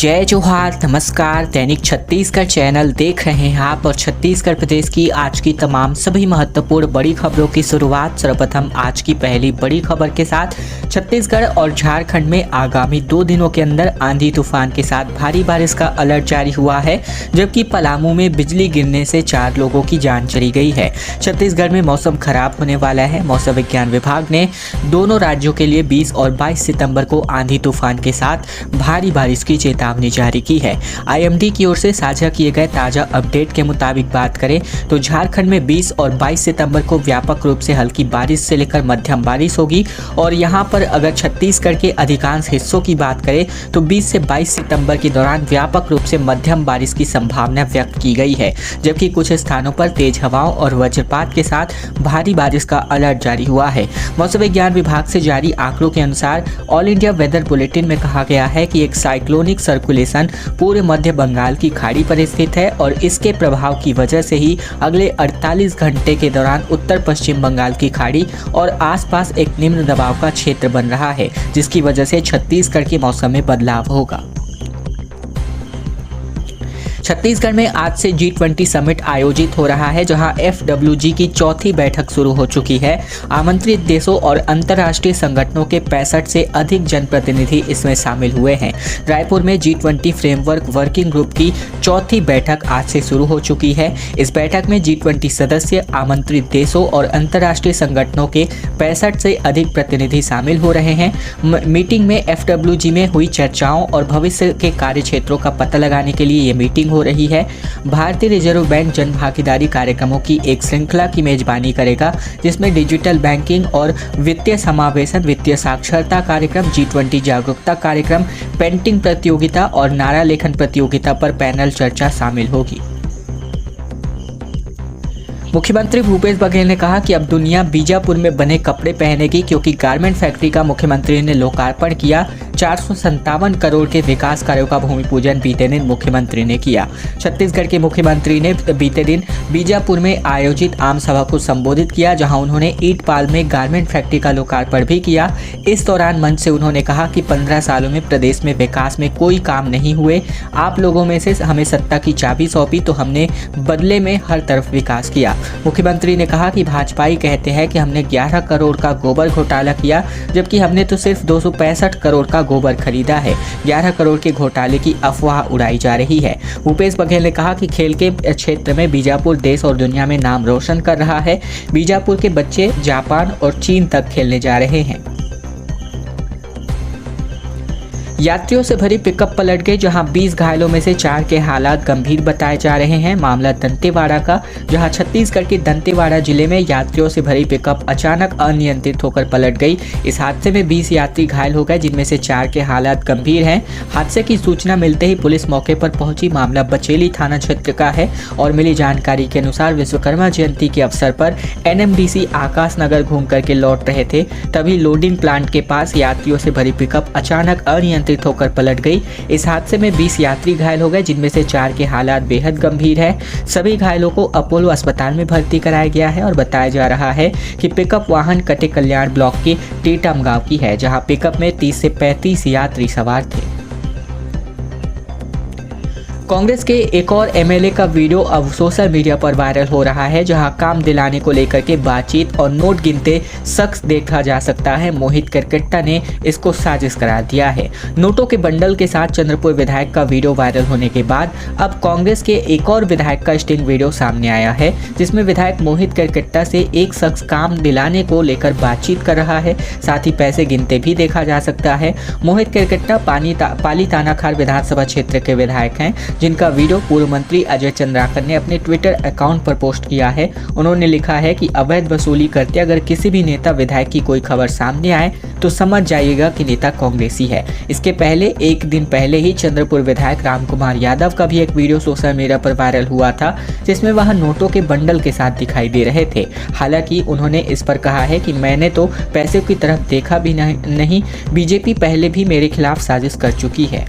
जय जोहार, नमस्कार। दैनिक छत्तीसगढ़ चैनल देख रहे हैं आप और छत्तीसगढ़ प्रदेश की आज की तमाम सभी महत्वपूर्ण बड़ी खबरों की शुरुआत सर्वप्रथम आज की पहली बड़ी खबर के साथ। छत्तीसगढ़ और झारखंड में आगामी 2 दिनों के अंदर आंधी तूफान के साथ भारी बारिश का अलर्ट जारी हुआ है, जबकि पलामू में बिजली गिरने से 4 लोगों की जान चली गई है। छत्तीसगढ़ में मौसम खराब होने वाला है। मौसम विज्ञान विभाग ने दोनों राज्यों के लिए 20 और 22 सितंबर को आंधी तूफान के साथ भारी बारिश की चेतावनी जारी की है। आईएमडी की ओर से साझा किए गए ताजा अपडेट के मुताबिक बात करें तो झारखंड में 20 और 22 सितंबर को व्यापक रूप से हल्की बारिश से लेकर मध्यम बारिश होगी। और यहां पर अगर छत्तीसगढ़ के अधिकांश हिस्सों की बात करें तो 20 से 22 सितंबर के दौरान व्यापक रूप से मध्यम बारिश की संभावना व्यक्त की गई है, जबकि कुछ स्थानों पर तेज हवाओं और वज्रपात के साथ भारी बारिश का अलर्ट जारी हुआ है। मौसम विज्ञान विभाग से जारी आंकड़ों के अनुसार ऑल इंडिया वेदर बुलेटिन में कहा गया है कि एक साइक्लोनिक सर्कुलेशन पूरे मध्य बंगाल की खाड़ी पर स्थित है और इसके प्रभाव की वजह से ही अगले 48 घंटे के दौरान उत्तर पश्चिम बंगाल की खाड़ी और आसपास एक निम्न दबाव का क्षेत्र बन रहा है, जिसकी वजह से छत्तीसगढ़ के मौसम में बदलाव होगा। छत्तीसगढ़ में आज से G20 समिट आयोजित हो रहा है, जहां FWG की चौथी बैठक शुरू हो चुकी है। आमंत्रित देशों और अंतर्राष्ट्रीय संगठनों के 65 से अधिक जनप्रतिनिधि इसमें शामिल हुए हैं। रायपुर में G20 फ्रेमवर्क वर्किंग ग्रुप की चौथी बैठक आज से शुरू हो चुकी है। इस बैठक में G20 सदस्य, आमंत्रित देशों और अंतर्राष्ट्रीय संगठनों के 65 से अधिक प्रतिनिधि शामिल हो रहे हैं। मीटिंग में FWG में हुई चर्चाओं और भविष्य के कार्य क्षेत्रों का पता लगाने के लिए ये मीटिंग हो रही है। भारतीय रिजर्व बैंक जन भागीदारी कार्यक्रमों की एक श्रृंखला की मेजबानी करेगा, जिसमें डिजिटल बैंकिंग और वित्तीय समावेशन, वित्तीय साक्षरता कार्यक्रम, G20 जागरूकता कार्यक्रम, पेंटिंग प्रतियोगिता और नारा लेखन प्रतियोगिता पर पैनल चर्चा शामिल होगी। मुख्यमंत्री भूपेश बघेल ने कहा कि अब दुनिया बीजापुर में बने कपड़े पहनेगी, क्योंकि गारमेंट फैक्ट्री का मुख्यमंत्री ने लोकार्पण किया। 457 करोड़ के विकास कार्यों का भूमि पूजन बीते दिन मुख्यमंत्री ने किया। छत्तीसगढ़ के मुख्यमंत्री ने बीते दिन बीजापुर में आयोजित आम सभा को संबोधित किया, जहां उन्होंने ईट पाल में गारमेंट फैक्ट्री का लोकार्पण भी किया। इस दौरान मंच से उन्होंने कहा कि 15 सालों में प्रदेश में विकास में कोई काम नहीं हुए। आप लोगों में से हमें सत्ता की चाबी सौंपी तो हमने बदले में हर तरफ विकास किया। मुख्यमंत्री ने कहा कि भाजपाई कहते हैं कि हमने 11 करोड़ का गोबर घोटाला किया, जबकि हमने तो सिर्फ 265 करोड़ का गोबर खरीदा है। 11 करोड़ के घोटाले की अफवाह उड़ाई जा रही है। भूपेश बघेल ने कहा कि खेल के क्षेत्र में बीजापुर देश और दुनिया में नाम रोशन कर रहा है। बीजापुर के बच्चे जापान और चीन तक खेलने जा रहे हैं। यात्रियों से भरी पिकअप पलट गई, जहां 20 घायलों में से 4 के हालात गंभीर बताए जा रहे हैं। मामला दंतेवाड़ा का, जहां छत्तीसगढ़ के दंतेवाड़ा जिले में यात्रियों से भरी पिकअप अचानक अनियंत्रित होकर पलट गई। इस हादसे में 20 यात्री घायल हो गए, जिनमें से 4 के हालात गंभीर हैं। हादसे की सूचना मिलते ही पुलिस मौके पर पहुंची। मामला बचेली थाना क्षेत्र का है और मिली जानकारी के अनुसार विश्वकर्मा जयंती के अवसर पर NMDC आकाश नगर घूम करके लौट रहे थे, तभी लोडिंग प्लांट के पास यात्रियों से भरी पिकअप अचानक अनियंत्रित होकर पलट गई। इस हादसे में 20 यात्री घायल हो गए, जिनमें से 4 के हालात बेहद गंभीर है। सभी घायलों को अपोलो अस्पताल में भर्ती कराया गया है और बताया जा रहा है कि पिकअप वाहन कटे कल्याण ब्लॉक के टीटम गांव की है, जहां पिकअप में 30 से 35 यात्री सवार थे। कांग्रेस के एक और MLA का वीडियो अब सोशल मीडिया पर वायरल हो रहा है, जहां काम दिलाने को लेकर के बातचीत और नोट गिनते शख्स देखा जा सकता है। मोहित करकट्टा ने इसको साजिश करार दिया है। नोटों के बंडल के साथ चंद्रपुर विधायक का वीडियो वायरल होने के बाद अब कांग्रेस के एक और विधायक का स्टिंग वीडियो सामने आया है, जिसमें विधायक मोहित करकट्टा से एक शख्स काम दिलाने को लेकर बातचीत कर रहा है, साथ ही पैसे गिनते भी देखा जा सकता है। मोहित करकट्टा पाली तानाखार विधानसभा क्षेत्र के विधायक हैं, जिनका वीडियो पूर्व मंत्री अजय चंद्राकर ने अपने ट्विटर अकाउंट पर पोस्ट किया है। उन्होंने लिखा है कि अवैध वसूली करते अगर किसी भी नेता विधायक की कोई खबर सामने आए तो समझ जाइएगा कि नेता कांग्रेसी है। इसके पहले एक दिन पहले ही चंद्रपुर विधायक रामकुमार यादव का भी एक वीडियो सोशल मीडिया पर वायरल हुआ था, जिसमें वह नोटों के बंडल के साथ दिखाई दे रहे थे। हालांकि उन्होंने इस पर कहा है कि मैंने तो पैसे की तरफ देखा भी नहीं। बीजेपी पहले भी मेरे खिलाफ साजिश कर चुकी है।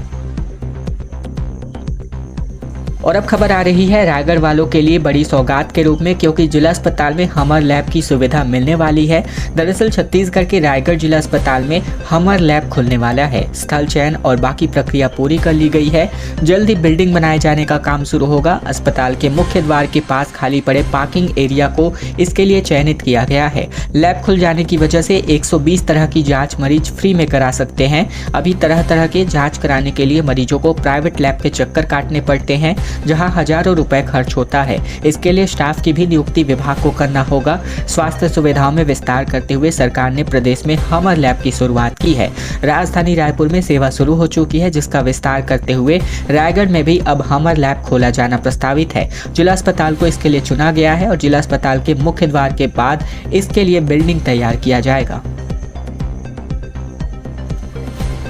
और अब खबर आ रही है रायगढ़ वालों के लिए बड़ी सौगात के रूप में, क्योंकि जिला अस्पताल में हमर लैब की सुविधा मिलने वाली है। दरअसल छत्तीसगढ़ के रायगढ़ जिला अस्पताल में हमर लैब खुलने वाला है। स्थल चयन और बाकी प्रक्रिया पूरी कर ली गई है। जल्द ही बिल्डिंग बनाए जाने का काम शुरू होगा। अस्पताल के मुख्य द्वार के पास खाली पड़े पार्किंग एरिया को इसके लिए चयनित किया गया है। लैब खुल जाने की वजह से 120 तरह की जाँच मरीज फ्री में करा सकते हैं। अभी तरह तरह के जाँच कराने के लिए मरीजों को प्राइवेट लैब के चक्कर काटने पड़ते हैं, जहां हजारों रुपए खर्च होता है। इसके लिए स्टाफ की भी नियुक्ति विभाग को करना होगा। स्वास्थ्य सुविधाओं में विस्तार करते हुए सरकार ने प्रदेश में हमर लैब की शुरुआत की है। राजधानी रायपुर में सेवा शुरू हो चुकी है, जिसका विस्तार करते हुए रायगढ़ में भी अब हमर लैब खोला जाना प्रस्तावित है। जिला अस्पताल को इसके लिए चुना गया है और जिला अस्पताल के मुख्य द्वार के बाद इसके लिए बिल्डिंग तैयार किया जाएगा।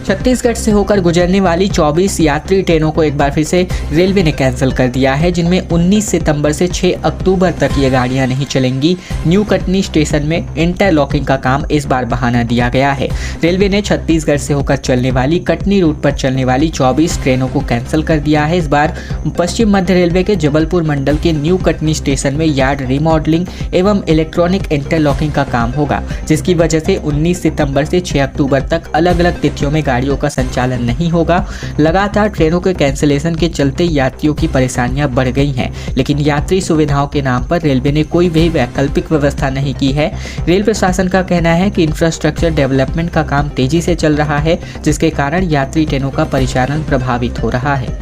छत्तीसगढ़ से होकर गुजरने वाली 24 यात्री ट्रेनों को एक बार फिर से रेलवे ने कैंसिल कर दिया है, जिनमें 19 सितंबर से 6 अक्टूबर तक ये गाड़ियां नहीं चलेंगी। न्यू कटनी स्टेशन में इंटरलॉकिंग का काम इस बार बहाना दिया गया है। रेलवे ने छत्तीसगढ़ से होकर चलने वाली कटनी रूट पर चलने वाली 24 ट्रेनों को कैंसिल कर दिया है। इस बार पश्चिम मध्य रेलवे के जबलपुर मंडल के न्यू कटनी स्टेशन में यार्ड रिमॉडलिंग एवं इलेक्ट्रॉनिक इंटरलॉकिंग का काम होगा, जिसकी वजह से 19 सितंबर से 6 अक्टूबर तक अलग अलग तिथियों में गाड़ियों का संचालन नहीं होगा। लगातार ट्रेनों के कैंसिलेशन के चलते यात्रियों की परेशानियां बढ़ गई हैं, लेकिन यात्री सुविधाओं के नाम पर रेलवे ने कोई भी वैकल्पिक व्यवस्था नहीं की है। रेल प्रशासन का कहना है कि इंफ्रास्ट्रक्चर डेवलपमेंट का काम तेजी से चल रहा है, जिसके कारण यात्री ट्रेनों का परिचालन प्रभावित हो रहा है।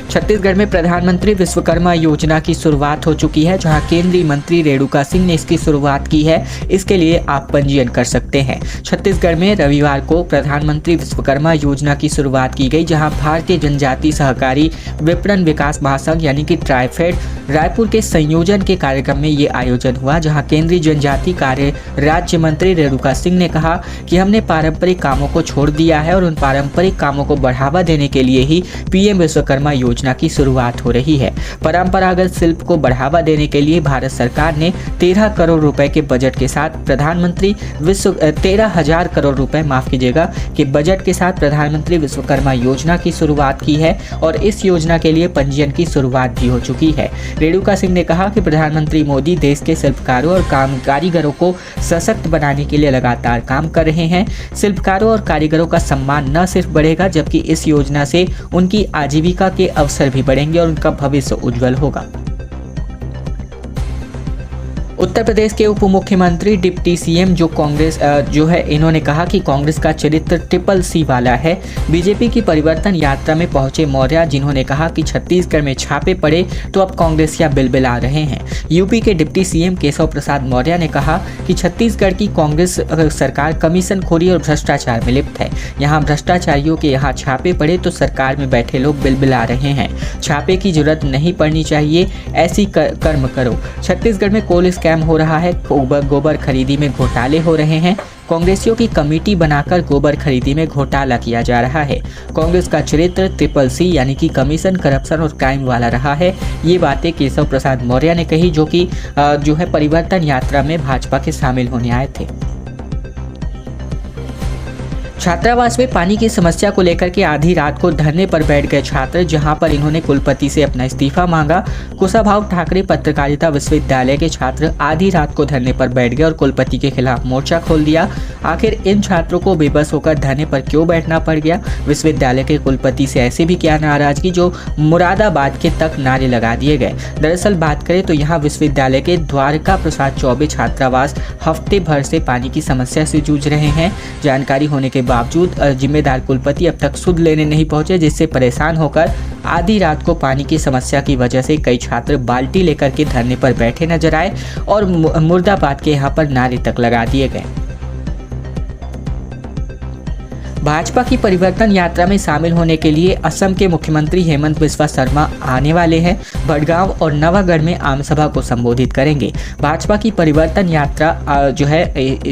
छत्तीसगढ़ में प्रधानमंत्री विश्वकर्मा योजना की शुरुआत हो चुकी है, जहां केंद्रीय मंत्री रेणुका सिंह ने इसकी शुरुआत की है। इसके लिए आप पंजीयन कर सकते हैं। छत्तीसगढ़ में रविवार को प्रधानमंत्री विश्वकर्मा योजना की शुरुआत की गई, जहां भारतीय जनजाति सहकारी विपणन विकास महासंघ यानी कि ट्राइफेड रायपुर के संयोजन के कार्यक्रम में ये आयोजन हुआ, जहां केंद्रीय जनजाति कार्य राज्य मंत्री रेणुका सिंह ने कहा कि हमने पारंपरिक कामों को छोड़ दिया है और उन पारंपरिक कामों को बढ़ावा देने के लिए ही पीएम विश्वकर्मा योजना की शुरुआत हो रही है। परंपरागत शिल्प को बढ़ावा देने के लिए भारत सरकार ने 13 करोड़ रुपए के बजट के साथ प्रधानमंत्री 13,000 करोड़ रुपए के बजट के साथ प्रधानमंत्री विश्वकर्मा योजना की शुरुआत की है और इस योजना के लिए पंजीयन की शुरुआत भी हो चुकी है। रेणुका सिंह ने कहा कि प्रधानमंत्री मोदी देश के शिल्पकारों और कारीगरों को सशक्त बनाने के लिए लगातार काम कर रहे हैं। शिल्पकारों और कारीगरों का सम्मान न सिर्फ बढ़ेगा, जबकि इस योजना से उनकी आजीविका के अवसर भी बढ़ेंगे और उनका भविष्य उज्जवल होगा। उत्तर प्रदेश के उप मुख्यमंत्री डिप्टी सीएम इन्होंने कहा कि कांग्रेस का चरित्र CCC वाला है। बीजेपी की परिवर्तन यात्रा में पहुंचे मौर्य, जिन्होंने कहा कि छत्तीसगढ़ में छापे पड़े तो अब कांग्रेसिया बिलबिला रहे हैं। यूपी के डिप्टी सीएम केशव प्रसाद मौर्य ने कहा कि छत्तीसगढ़ की कांग्रेस सरकार कमीशनखोरी और भ्रष्टाचार में लिप्त है। यहाँ भ्रष्टाचारियों के यहाँ छापे पड़े तो सरकार में बैठे लोग बिलबिला रहे हैं। छापे की जरूरत नहीं पड़नी चाहिए, ऐसी कर्म करो। छत्तीसगढ़ में कोल स्कैम हो रहा है, गोबर खरीदी में घोटाले हो रहे हैं। कांग्रेसियों की कमेटी बनाकर गोबर खरीदी में घोटाला किया जा रहा है। कांग्रेस का चरित्र CCC यानी कि कमीशन, करप्शन और क्राइम वाला रहा है। ये बातें केशव प्रसाद मौर्य ने कही, जो कि परिवर्तन यात्रा में भाजपा के शामिल होने आए थे। छात्रावास में पानी की समस्या को लेकर के आधी रात को धरने पर बैठ गए छात्र, जहां पर इन्होंने कुलपति से अपना इस्तीफा मांगा। कुशाभाऊ ठाकरे पत्रकारिता विश्वविद्यालय के छात्र आधी रात को धरने पर बैठ गए और कुलपति के खिलाफ मोर्चा खोल दिया। आखिर इन छात्रों को बेबस होकर धरने पर क्यों बैठना पड़ गया? विश्वविद्यालय के कुलपति से ऐसे भी क्या नाराजगी जो मुरादाबाद के तक नारे लगा दिए गए। दरअसल बात करें तो यहाँ विश्वविद्यालय के द्वारका प्रसाद चौबे छात्रावास हफ्ते भर से पानी की समस्या से जूझ रहे हैं। जानकारी होने के बावजूद जिम्मेदार कुलपति अब तक सुध लेने नहीं पहुंचे, जिससे परेशान होकर आधी रात को पानी की समस्या की वजह से कई छात्र बाल्टी लेकर के धरने पर बैठे नजर आए और मुर्दाबाद के यहाँ पर नारे तक लगा दिए गए। भाजपा की परिवर्तन यात्रा में शामिल होने के लिए असम के मुख्यमंत्री हेमंत बिस्वा शर्मा आने वाले हैं। भटगांव और नवागढ़ में आम सभा को संबोधित करेंगे। भाजपा की परिवर्तन यात्रा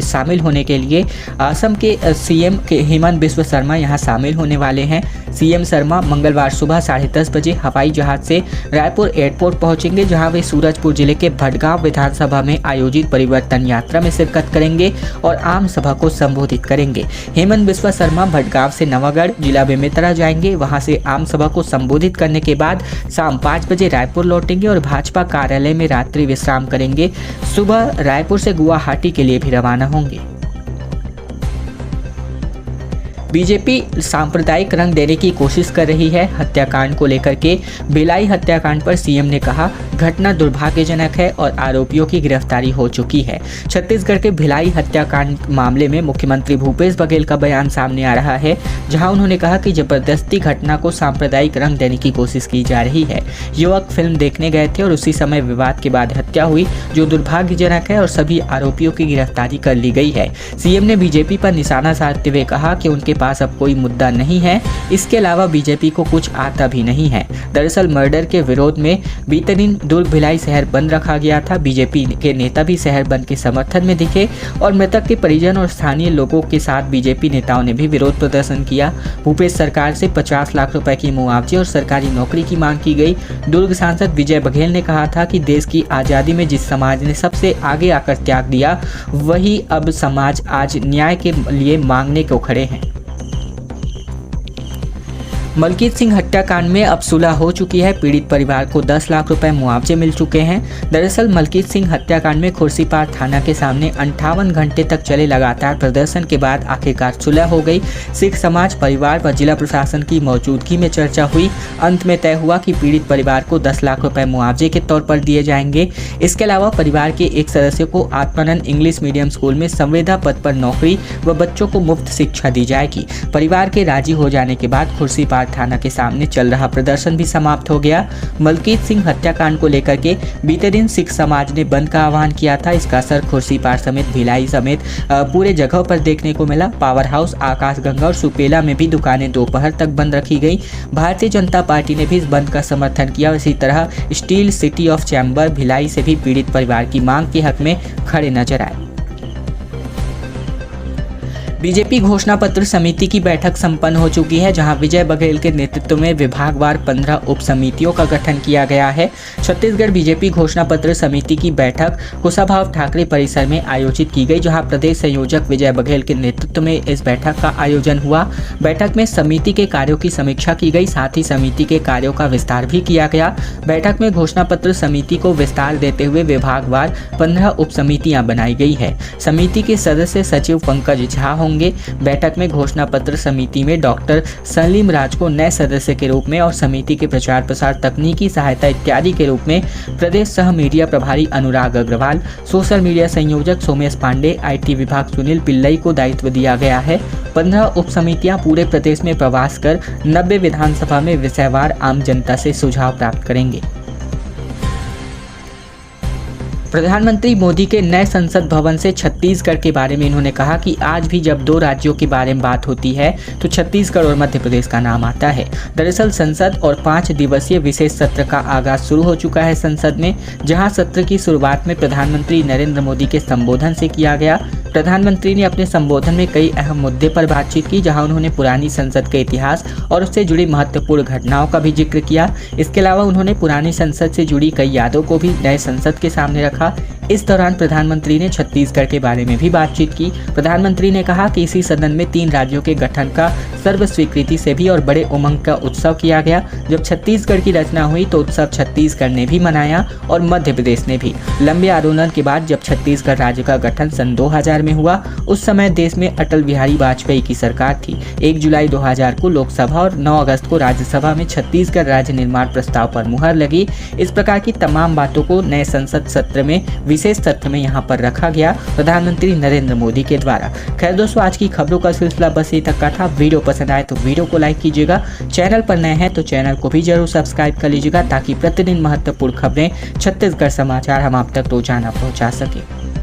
शामिल होने के लिए असम के सीएम हेमंत बिस्वा शर्मा यहां शामिल होने वाले हैं। सीएम शर्मा मंगलवार सुबह 10:30 बजे हवाई जहाज से रायपुर एयरपोर्ट पहुंचेंगे, जहां वे सूरजपुर जिले के भटगांव विधानसभा में आयोजित परिवर्तन यात्रा में शिरकत करेंगे और आम सभा को संबोधित करेंगे। हेमंत बिस्वा शर्मा भटगांव से नवागढ़ जिला बेमेतरा जाएंगे, वहां से आम सभा को संबोधित करने के बाद शाम 5 बजे रायपुर लौटेंगे और भाजपा कार्यालय में रात्रि विश्राम करेंगे। सुबह रायपुर से गुवाहाटी के लिए भी रवाना होंगे। बीजेपी सांप्रदायिक रंग देने की कोशिश कर रही है। हत्याकांड को लेकर के भिलाई हत्याकांड पर सीएम ने कहा, घटना दुर्भाग्यजनक है और आरोपियों की गिरफ्तारी हो चुकी है। छत्तीसगढ़ के भिलाई हत्याकांड मामले में मुख्यमंत्री भूपेश बघेल का बयान सामने आ रहा है, जहां उन्होंने कहा कि जबरदस्ती घटना को सांप्रदायिक रंग देने की कोशिश की जा रही है। युवक फिल्म देखने गए थे और उसी समय विवाद के बाद हत्या हुई, जो दुर्भाग्यजनक है और सभी आरोपियों की गिरफ्तारी कर ली गई है। सीएम ने बीजेपी पर निशाना साधते हुए कहा कि उनके पास अब कोई मुद्दा नहीं है, इसके अलावा बीजेपी को कुछ आता भी नहीं है। दरअसल मर्डर के विरोध में बीते दिन दुर्ग भिलाई शहर बंद रखा गया था। बीजेपी के नेता भी शहर बंद के समर्थन में दिखे और मृतक के परिजन और स्थानीय लोगों के साथ बीजेपी नेताओं ने भी विरोध प्रदर्शन किया। भूपेश सरकार से 50 लाख रुपए की मुआवजे और सरकारी नौकरी की मांग की गई। दुर्ग सांसद विजय बघेल ने कहा था कि देश की आजादी में जिस समाज ने सबसे आगे आकर त्याग दिया, वही अब समाज आज न्याय के लिए मांगने को खड़े हैं। मलकीत सिंह हत्याकांड में अब सुलह हो चुकी है। पीड़ित परिवार को 10 लाख रुपए मुआवजे मिल चुके हैं। दरअसल मलकीत सिंह हत्याकांड में खुर्सीपार थाना के सामने 58 घंटे तक चले लगातार प्रदर्शन के बाद आखिरकार सुलह हो गई। सिख समाज, परिवार व जिला प्रशासन की मौजूदगी में चर्चा हुई। अंत में तय हुआ कि पीड़ित परिवार को 10 लाख रुपए मुआवजे के तौर पर दिए जाएंगे। इसके अलावा परिवार के एक सदस्य को आत्मानंद इंग्लिश मीडियम स्कूल में संविदा पद पर नौकरी व बच्चों को मुफ्त शिक्षा दी जाएगी। परिवार के राजी हो जाने के बाद खुर्सीपार थाना के सामने चल रहा प्रदर्शन भी समाप्त हो गया। मलकीत सिंह हत्याकांड को लेकर के बीते दिन सिख समाज ने बंद का आह्वान किया था। इसका असर खुर्सीपार समेत भिलाई समेत पूरे जगहों पर देखने को मिला। पावर हाउस, आकाशगंगा और सुपेला में भी दुकानें दोपहर तक बंद रखी गई। भारतीय जनता पार्टी ने भी इस बंद का समर्थन किया। इसी तरह steel city of chamber Bhilai से भी पीड़ित परिवार की मांग के हक में खड़े नजर आए। बीजेपी घोषणा पत्र समिति की बैठक संपन्न हो चुकी है, जहां विजय बघेल के नेतृत्व में विभागवार 15 उप समितियों का गठन किया गया है। छत्तीसगढ़ बीजेपी घोषणा पत्र समिति की बैठक कुशाभाऊ ठाकरे परिसर में आयोजित की गई, जहां प्रदेश संयोजक विजय बघेल के नेतृत्व में इस बैठक का आयोजन हुआ। बैठक में समिति के कार्यों की समीक्षा की गई, साथ ही समिति के कार्यों का विस्तार भी किया गया। बैठक में घोषणा पत्र समिति को विस्तार देते हुए विभागवार 15 उप समितियां बनाई गई है। समिति के सदस्य सचिव पंकज झा होंगे। बैठक में घोषणा पत्र समिति में डॉक्टर सलीम राज को नए सदस्य के रूप में और समिति के प्रचार प्रसार, तकनीकी सहायता इत्यादि के रूप में प्रदेश सह मीडिया प्रभारी अनुराग अग्रवाल, सोशल मीडिया संयोजक सोमेश पांडे, IT विभाग सुनील पिल्लई को दायित्व दिया गया है। 15 उप समितियां पूरे प्रदेश में प्रवास कर 90 विधानसभा में विषयवार आम जनता से सुझाव प्राप्त करेंगे। प्रधानमंत्री मोदी के नए संसद भवन से छत्तीसगढ़ के बारे में इन्होंने कहा कि आज भी जब 2 राज्यों के बारे में बात होती है तो छत्तीसगढ़ और मध्य प्रदेश का नाम आता है। दरअसल संसद और 5 दिवसीय विशेष सत्र का आगाज शुरू हो चुका है संसद में, जहां सत्र की शुरुआत में प्रधानमंत्री नरेंद्र मोदी के संबोधन से किया गया। प्रधानमंत्री ने अपने संबोधन में कई अहम मुद्दे पर बातचीत की, जहां उन्होंने पुरानी संसद के इतिहास और उससे जुड़ी महत्वपूर्ण घटनाओं का भी जिक्र किया। इसके अलावा उन्होंने पुरानी संसद से जुड़ी कई यादों को भी नए संसद के सामने रखा। इस दौरान प्रधानमंत्री ने छत्तीसगढ़ के बारे में भी बातचीत की। प्रधानमंत्री ने कहा कि इसी सदन में 3 राज्यों के गठन का सर्व स्वीकृति से भी और बड़े उमंग का उत्सव किया गया। जब छत्तीसगढ़ की रचना हुई तो उत्सव छत्तीसगढ़ ने भी मनाया और मध्य प्रदेश ने भी। लंबे आंदोलन के बाद जब छत्तीसगढ़ राज्य का गठन सन 2000 में हुआ, उस समय देश में अटल बिहारी वाजपेयी की सरकार थी। 1 जुलाई 2000 को लोकसभा और 9 अगस्त को राज्यसभा में छत्तीसगढ़ राज्य निर्माण प्रस्ताव पर मुहर लगी। इस प्रकार की तमाम बातों को नए संसद सत्र में, विशेष सत्र में यहाँ पर रखा गया प्रधानमंत्री नरेंद्र मोदी के द्वारा। खैर दोस्तों, आज की खबरों का सिलसिला बस यहीं तक का था। वीडियो पसंद आए तो वीडियो को लाइक कीजिएगा। चैनल पर नए हैं तो चैनल को भी जरूर सब्सक्राइब कर लीजिएगा, ताकि प्रतिदिन महत्वपूर्ण खबरें, छत्तीसगढ़ समाचार हम आप तक रोजाना पहुँचा सके।